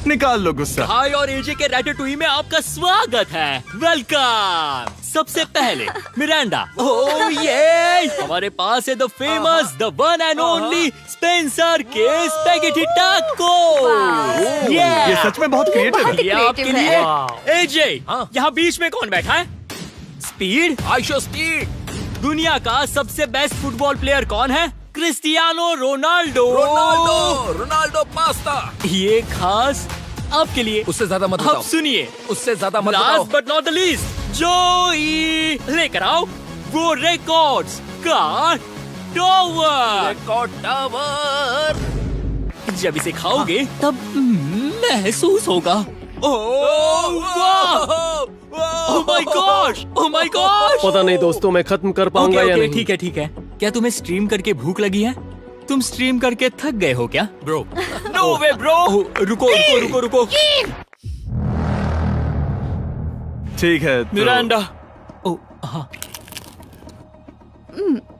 निकाल लो गुस्सा। हाय और एजे के रैटेटुई में आपका स्वागत है। वेलकम। सबसे पहले मिरांडा। ओह ये हमारे पास है the famous, the one and only Spencer के स्पैगेटी टाको। ये सच में बहुत क्रिएटिव है। ये आपके creative लिए। है। एजे, यहाँ बीच में कौन बैठा है? स्पीड। I show speed. दुनिया का सबसे बेस्ट फुटबॉल प्लेयर कौन है? Cristiano Ronaldo. Ronaldo pasta. ये खास आपके लिए। उससे ज्यादा मत बताओ। अब सुनिए, उससे ज्यादा मत बताओ। Last but not the least, जोई लेकर आओ वो रिकॉर्ड्स का टावर। Record tower. जब इसे खाओगे तब महसूस होगा। Oh my gosh, oh my gosh. पता नहीं दोस्तों, मैं खत्म कर पाऊंगा या नहीं। ठीक है ठीक है। क्या तुम्हें स्ट्रीम करके भूख लगी है? तुम स्ट्रीम करके थक गए हो क्या? Bro no way bro. रुको रुको रुको रुको। ठीक है तो... मिरांडा। ओह हाँ,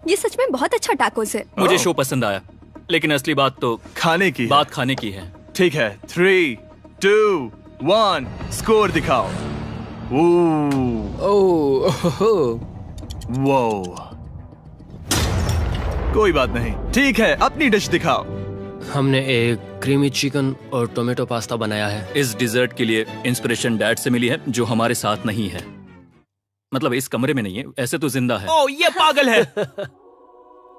ये सच में बहुत अच्छा टाकोस है। मुझे शो पसंद आया, लेकिन असली बात तो खाने की बात खाने की है। ठीक है, 3, 2, 1 स्कोर दिखाओ। वो कोई बात नहीं। ठीक है, अपनी डिश दिखाओ। हमने एक क्रीमी चिकन और टोमेटो पास्ता बनाया है। इस डिजर्ट के लिए इंस्पिरेशन डैड से मिली है, जो हमारे साथ नहीं है। मतलब इस कमरे में नहीं है, ऐसे तो जिंदा है। ओह, ये पागल है।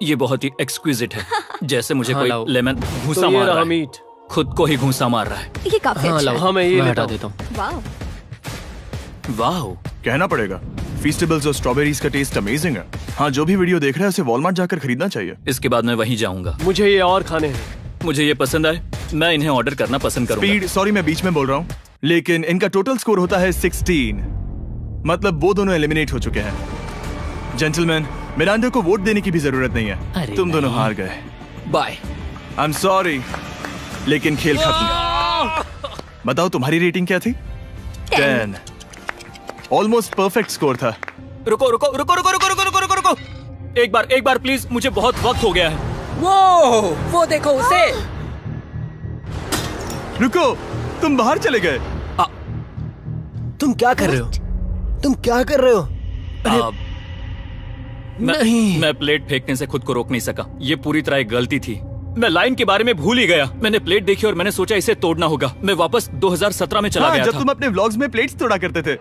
ये बहुत ही एक्सक्विजिट है, जैसे मुझे हाँ, कोई लाओ। लेमन घूंसा तो ये मार रहा रहा है। मीट। खुद को ही घूंसा मार रहा है। ये काफी हाँ अच्छा लाओ, है। हाँ मैं ये मैं हटा हटा देता हूँ। वाह। वाह, कहना पड़ेगा, फीस्टेबल्स और स्ट्रॉबेरीज का टेस्ट अमेजिंग है। हाँ, जो भी वीडियो देख रहा है उसे वॉलमार्ट जाकर खरीदना चाहिए। इसके बाद मैं वहीं जाऊंगा। मुझे ये और खाने हैं। मुझे ये पसंद आए, मैं इन्हें ऑर्डर करना पसंद करूंगा। स्पीड, सॉरी मैं बीच में बोल रहा हूँ, लेकिन इनका टोटल स्कोर होता है 16। मतलब वो दोनों एलिमिनेट हो चुके हैं। जेंटलमैन, मिरांडा को वोट देने की भी जरूरत नहीं है। तुम दोनों हार गए। बाय। आई एम सॉरी, लेकिन खेल खत्म। बताओ तुम्हारी रेटिंग क्या थी? 10। ऑलमोस्ट परफेक्ट स्कोर था। रुको रुको रुको रुको रुको रुको रुको रुको रुको। एक बार प्लीज, मुझे बहुत वक्त हो गया है। वो देखो उसे। रुको, तुम बाहर चले गए। तुम क्या कर रहे हो? तुम क्या कर रहे हो? मैं प्लेट फेंकने से खुद को रोक नहीं सका। ये पूरी तरह एक गलती थी। मैं लाइन के बारे में भूल ही गया। मैंने प्लेट देखी और मैंने सोचा इसे तोड़ना होगा। मैं वापस 2017 में चला गया जब था। तुम अपने व्लॉग्स में प्लेट्स तोड़ा करते थे।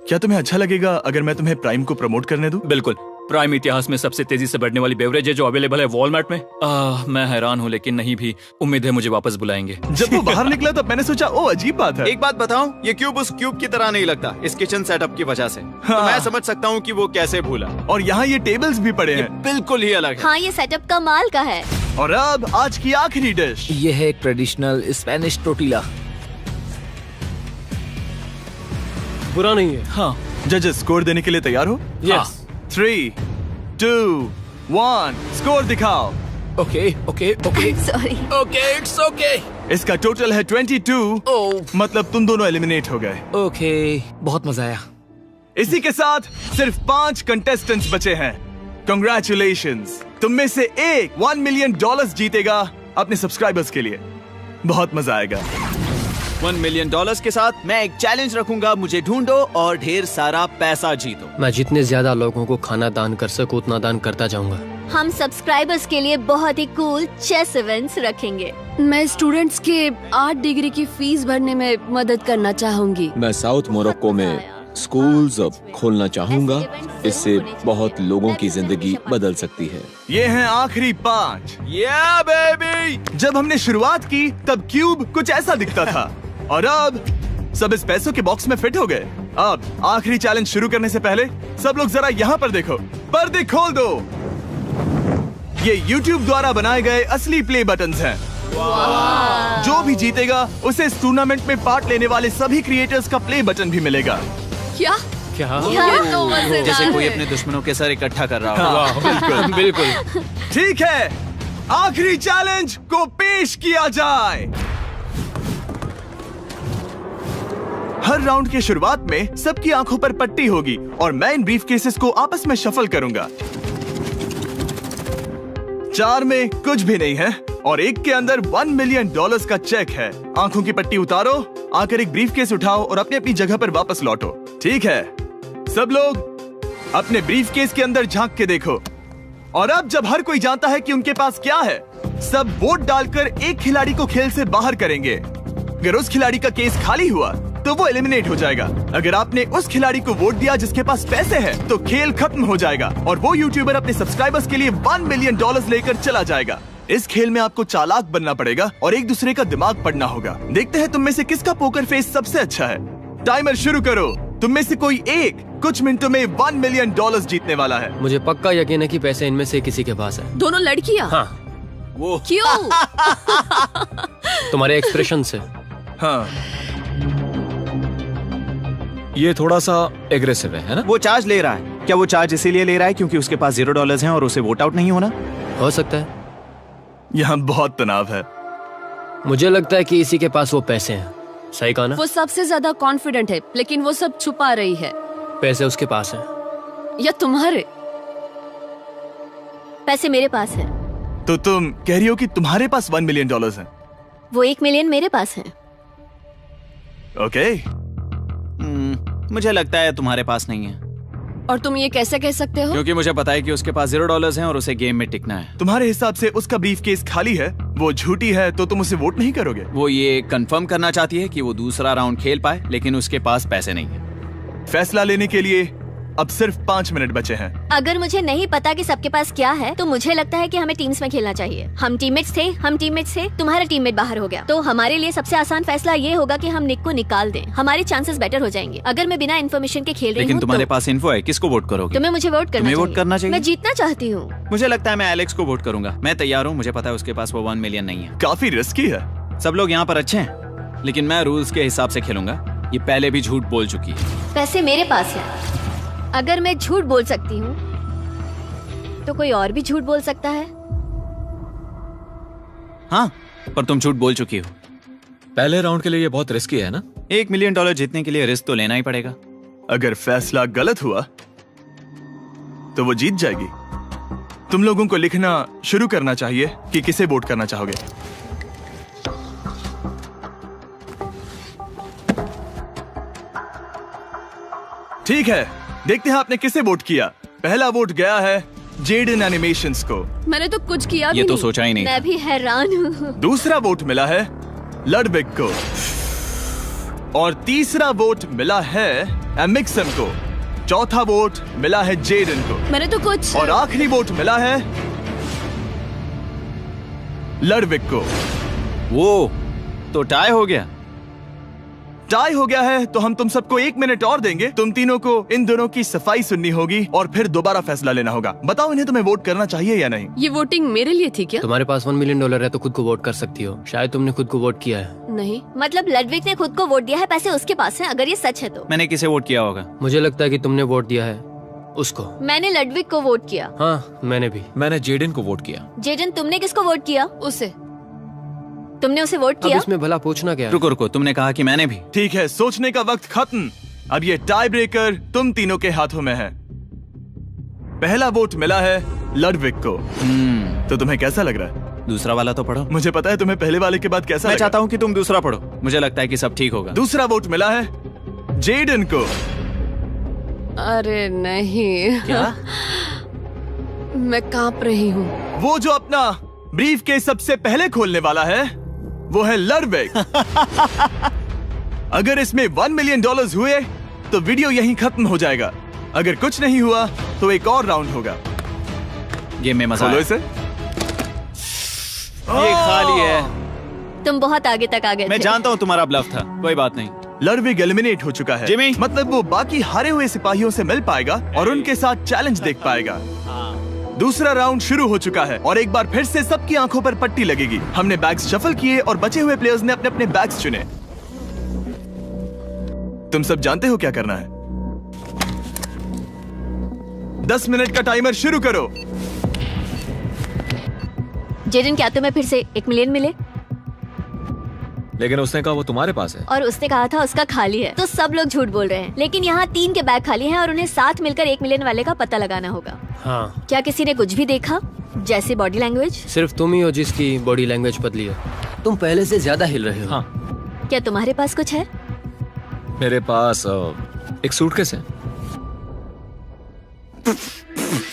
क्या तुम्हें अच्छा लगेगा अगर मैं तुम्हें प्राइम को प्रमोट करने दूं? बिल्कुल। प्राइम इतिहास में सबसे तेजी से बढ़ने वाली बेवरेज है जो अवेलेबल है वॉलमार्ट में। मैं हैरान हूँ, लेकिन नहीं भी। उम्मीद है मुझे वापस बुलाएंगे। जब वो बाहर निकला तब मैंने सोचा ओ अजीब बात है। एक बात बताऊं, ये क्यूब उस क्यूब की तरह नहीं लगता इस किचन सेटअप की वजह से। तो मैं समझ सकता हूँ कि वो कैसे भूला। और यहाँ ये टेबल्स भी पड़े हैं। बिल्कुल ही अलग है। हाँ, ये सेटअप कमाल का है। और अब आज की आखिरी डिश। ये है एक ट्रेडिशनल स्पेनिश टोर्टिला। बुरा नहीं है। हाँ। जजेस, स्कोर देने के लिए तैयार हो? यस। 3, 2, 1 स्कोर दिखाओ। Okay okay okay sorry. Okay it's okay. इसका टोटल है 22। मतलब तुम दोनों एलिमिनेट हो गए। ओके, बहुत मजा आया। इसी के साथ सिर्फ 5 कंटेस्टेंट्स बचे हैं। कंग्रेचुलेशंस, तुम में से एक $1 मिलियन जीतेगा अपने सब्सक्राइबर्स के लिए। बहुत मजा आएगा। $1 मिलियन के साथ मैं एक चैलेंज रखूंगा। मुझे ढूंढो और ढेर सारा पैसा जीतो। मैं जितने ज्यादा लोगों को खाना दान कर सकूं उतना दान करता जाऊंगा। हम सब्सक्राइबर्स के लिए बहुत ही कूल चेस इवेंट्स रखेंगे। मैं स्टूडेंट्स के 8 डिग्री की फीस भरने में मदद करना चाहूंगी। मैं साउथ मोरक्को में स्कूल्स खोलना चाहूंगा। इससे बहुत लोगों की जिंदगी बदल सकती है। ये हैं आखिरी 5। या बेबी। जब हमने शुरुआत की तब क्यूब कुछ ऐसा दिखता था और अब सब इस पैसों के बॉक्स में फिट हो गए। अब आखिरी चैलेंज शुरू करने से पहले सब लोग जरा यहाँ पर देखो। पर्दे खोल दो। ये YouTube द्वारा बनाए गए असली प्ले बटन्स हैं। जो भी जीतेगा उसे इस टूर्नामेंट में पार्ट लेने वाले सभी क्रिएटर्स का प्ले बटन भी मिलेगा। क्या? क्या? ये तो मजेदार जैसे कोई है। अपने दुश्मनों के सर इकट्ठा कर रहा हो। हाँ, बिल्कुल बिल्कुल। ठीक है, आखिरी चैलेंज को पेश किया जाए। हर राउंड की शुरुआत में सबकी आंखों पर पट्टी होगी और मैं इन ब्रीफ केसेस को आपस में शफल करूंगा। 4 में कुछ भी नहीं है और एक के अंदर $1 मिलियन का चेक है। आंखों की पट्टी उतारो, आकर एक ब्रीफ केस उठाओ और अपनी अपनी जगह पर वापस लौटो। ठीक है, सब लोग अपने ब्रीफ केस के अंदर झांक के देखो। और अब जब हर कोई जानता है कि उनके पास क्या है, सब वोट डालकर एक खिलाड़ी को खेल से बाहर करेंगे। अगर उस खिलाड़ी का केस खाली हुआ तो वो एलिमिनेट हो जाएगा। अगर आपने उस खिलाड़ी को वोट दिया जिसके पास पैसे हैं, तो खेल खत्म हो जाएगा और वो यूट्यूबर अपने सब्सक्राइबर्स के लिए $1 मिलियन लेकर चला जाएगा। इस खेल में आपको चालाक बनना पड़ेगा और एक दूसरे का दिमाग पढ़ना होगा। देखते हैं तुम में से किसका पोकर फेस सबसे अच्छा है। टाइमर शुरू करो। तुम में से कोई एक कुछ मिनटों में $1 मिलियन जीतने वाला है। मुझे पक्का यकीन है कि पैसे इनमें से किसी के पास है। दोनों लड़कियां? हाँ। वो क्यों? तुम्हारे एक्सप्रेशन से। हाँ। ये थोड़ा सा एग्रेसिव है ना? वो चार्ज ले रहा है। क्या वो चार्ज इसीलिए ले रहा है क्योंकि उसके पास $0 हैं और उसे वोट आउट नहीं होना? हो सकता है। यहाँ बहुत तनाव है। मुझे लगता है कि इसी के पास वो पैसे हैं। सही कहा ना? वो सबसे ज्यादा कॉन्फिडेंट है, लेकिन वो सब छुपा रही है। पैसे उसके पास हैं। या तुम्हारे? पैसे मेरे पास हैं। तो तुम कह रही हो कि तुम्हारे पास $1 मिलियन हैं? वो 1 मिलियन मेरे पास है। ओके। मुझे लगता है तुम्हारे पास नहीं है। और तुम ये कैसे कह सकते हो? क्योंकि मुझे पता है कि उसके पास $0 हैं और उसे गेम में टिकना है। तुम्हारे हिसाब से उसका ब्रीफ केस खाली है, वो झूठी है, तो तुम उसे वोट नहीं करोगे? वो ये कंफर्म करना चाहती है कि वो दूसरा राउंड खेल पाए, लेकिन उसके पास पैसे नहीं है। फैसला लेने के लिए अब सिर्फ 5 मिनट बचे हैं। अगर मुझे नहीं पता कि सबके पास क्या है, तो मुझे लगता है कि हमें टीम्स में खेलना चाहिए। हम टीममेट्स थे, तुम्हारा टीममेट बाहर हो गया, तो हमारे लिए सबसे आसान फैसला ये होगा कि हम निक को निकाल दें। हमारे चांसेस बेटर हो जाएंगे। अगर मैं बिना इन्फॉर्मेशन के खेल रही हूँ, लेकिन तुम्हारे पास इन्फो है, किसको वोट करोगे? तुम्हें मुझे वोट करना चाहिए। मैं जीतना चाहती हूँ। मुझे लगता है मैं एलेक्स को वोट करूंगा। मैं तैयार हूँ। मुझे पता है उसके पास वो 1 मिलियन नहीं है। काफी रिस्की है। सब लोग यहाँ पर अच्छे हैं, लेकिन मैं रूल्स के हिसाब से खेलूंगा। ये पहले भी झूठ बोल चुकी है। पैसे मेरे पास है। अगर मैं झूठ बोल सकती हूँ, तो कोई और भी झूठ बोल सकता है। हाँ, पर तुम झूठ बोल चुकी हो। पहले राउंड के लिए ये बहुत रिस्की है ना? $1 मिलियन जीतने के लिए रिस्क तो लेना ही पड़ेगा। अगर फैसला गलत हुआ, तो वो जीत जाएगी। तुम लोगों को लिखना शुरू करना चाहिए कि किसे वोट करना चाहोगे। ठीक है, देखते हैं आपने किसे वोट किया। पहला वोट गया है जेडन एनिमेशंस को। मैंने तो कुछ किया भी ये तो नहीं। सोचा ही नहीं। मैं भी हैरान हूँ। दूसरा वोट मिला है लडविक को और तीसरा वोट मिला है एमिक्सन को। चौथा वोट मिला है जेडन को। मैंने तो कुछ। और आखिरी वोट मिला है लडविक को। वो तो टाई हो गया। टाई हो गया है तो हम तुम सबको 1 मिनट और देंगे। तुम तीनों को इन दोनों की सफाई सुननी होगी और फिर दोबारा फैसला लेना होगा। बताओ इन्हें तुम्हें वोट करना चाहिए या नहीं। ये वोटिंग मेरे लिए थी क्या? तुम्हारे पास $1 मिलियन है तो खुद को वोट कर सकती हो। शायद तुमने खुद को वोट किया है। नहीं, मतलब लडविक ने खुद को वोट दिया है, पैसे उसके पास हैं। अगर ये सच है तो मैंने किसे वोट किया होगा? मुझे लगता है कि तुमने वोट दिया है उसको। मैंने लडविक को वोट किया। हाँ, मैंने भी। मैंने जेडन को वोट किया। जेडन, तुमने किसको वोट किया? उसे। तुमने उसे वोट किया? अब इसमें भला पूछना क्या? रुको, तुमने कहा कि मैंने भी। ठीक है, सोचने का वक्त खत्म। अब ये टाई ब्रेकर तुम तीनों के हाथों में है। पहला वोट मिला है लडविक को। तो तुम्हें कैसा लग रहा है? दूसरा वाला तो पढ़ो। मुझे पता है तुम्हें पहले वाले के बाद कैसा मैं लगा। चाहता हूँ कि तुम दूसरा पढ़ो। मुझे लगता है कि सब ठीक होगा। दूसरा वोट मिला है जेडन को। अरे नहीं। क्या? मैं कांप रही हूँ। वो जो अपना ब्रीफ के सबसे पहले खोलने वाला है, वो है लडविक। अगर इसमें $1 मिलियन हुए तो वीडियो यहीं खत्म हो जाएगा। अगर कुछ नहीं हुआ तो एक और राउंड होगा। गेम में मजा खोलो आया। इसे। ये खाली है। तुम बहुत आगे तक आ गए मैं थे। जानता हूँ तुम्हारा ब्लफ था, कोई बात नहीं। लडविक एलिमिनेट हो चुका है। जिमी, मतलब वो बाकी हारे हुए सिपाहियों से मिल पाएगा और उनके साथ चैलेंज देख पाएगा। दूसरा राउंड शुरू हो चुका है और एक बार फिर से सबकी आंखों पर पट्टी लगेगी। हमने बैग्स शफल किए और बचे हुए प्लेयर्स ने अपने अपने बैग्स चुने। तुम सब जानते हो क्या करना है। 10 मिनट का टाइमर शुरू करो। जेडन, क्या तुम्हें फिर से 1 मिलियन मिले? लेकिन उसने कहा वो तुम्हारे पास है। और उसने कहा था उसका खाली है। तो सब लोग झूठ बोल रहे हैं। लेकिन यहाँ 3 के बैग खाली हैं और उन्हें साथ मिलकर 1 मिलियन वाले का पता लगाना होगा। हाँ। क्या किसी ने कुछ भी देखा, जैसे बॉडी लैंग्वेज? सिर्फ तुम ही हो जिसकी बॉडी लैंग्वेज बदली है। तुम पहले से ज्यादा हिल रहे हो। हाँ। क्या तुम्हारे पास कुछ है? मेरे पास एक सूटकेस है।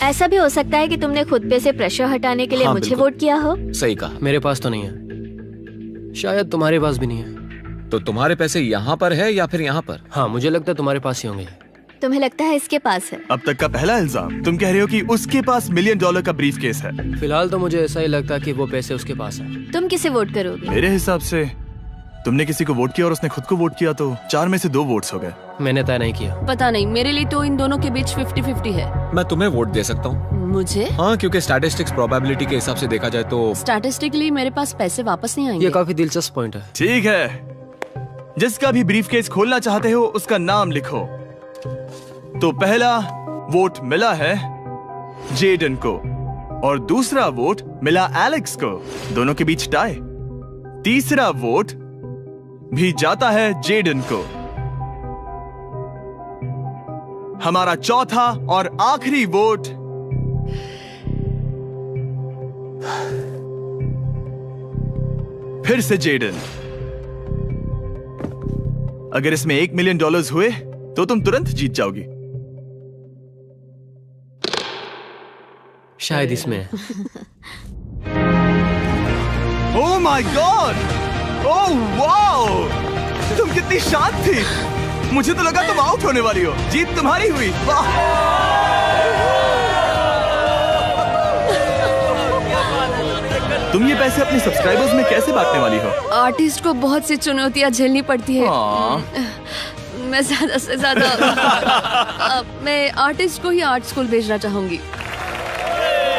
ऐसा भी हो सकता है कि तुमने खुद पे से प्रेशर हटाने के लिए हाँ, मुझे बिल्कुल। वोट किया हो। सही कहा। मेरे पास तो नहीं है। शायद तुम्हारे पास भी नहीं है। तो तुम्हारे पैसे यहाँ पर है या फिर यहाँ पर? हाँ, मुझे लगता है तुम्हारे पास ही होंगे। तुम्हें लगता है इसके पास है? अब तक का पहला इल्जाम। तुम कह रहे हो कि उसके पास $1 मिलियन का ब्रीफ केस है। फिलहाल तो मुझे ऐसा ही लगता है कि वो पैसे उसके पास है। तुम किसे वोट करोगे? मेरे हिसाब से तुमने किसी को वोट किया और उसने खुद को वोट किया, तो 4 में से 2 वोट्स हो गए। मैंने तय नहीं किया। पता नहीं, मेरे लिए तो इन दोनों के बीच 50-50 है। मैं तुम्हें वोट दे सकता हूँ। मुझे? हाँ, क्योंकि स्टैटिस्टिक्स प्रोबेबिलिटी के हिसाब से देखा जाए तो स्टैटिस्टिकली मेरे पास पैसे वापस नहीं आएंगे। ये काफी दिलचस्प पॉइंट है। ठीक है, जिसका भी ब्रीफ केस खोलना चाहते हो उसका नाम लिखो। तो पहला वोट मिला है जेडन को और दूसरा वोट मिला एलेक्स को। दोनों के बीच टाई। तीसरा वोट भी जाता है जेडन को। हमारा चौथा और आखिरी वोट फिर से जेडन। अगर इसमें $1 मिलियन हुए तो तुम तुरंत जीत जाओगी। शायद इसमें। Oh my God! Oh wow! तुम कितनी शांत थी। मुझे तो लगा तुम आउट होने वाली हो। जीत तुम्हारी हुई। वाह! तुम ये पैसे अपने सब्सक्राइबर्स में कैसे बांटने वाली हो? आर्टिस्ट को बहुत सी चुनौतियां झेलनी पड़ती है। मैं ज्यादा से ज्यादा मैं आर्टिस्ट को ही आर्ट स्कूल भेजना चाहूंगी।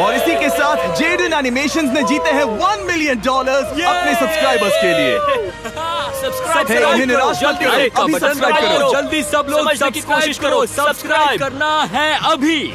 और इसी के साथ जेडन एनिमेशंस ने जीते हैं $1 मिलियन अपने सब्सक्राइबर्स के लिए। सब्सक्राइब करो, जल्दी सब लोग सब्सक्राइब करो, सब्सक्राइब करना है अभी।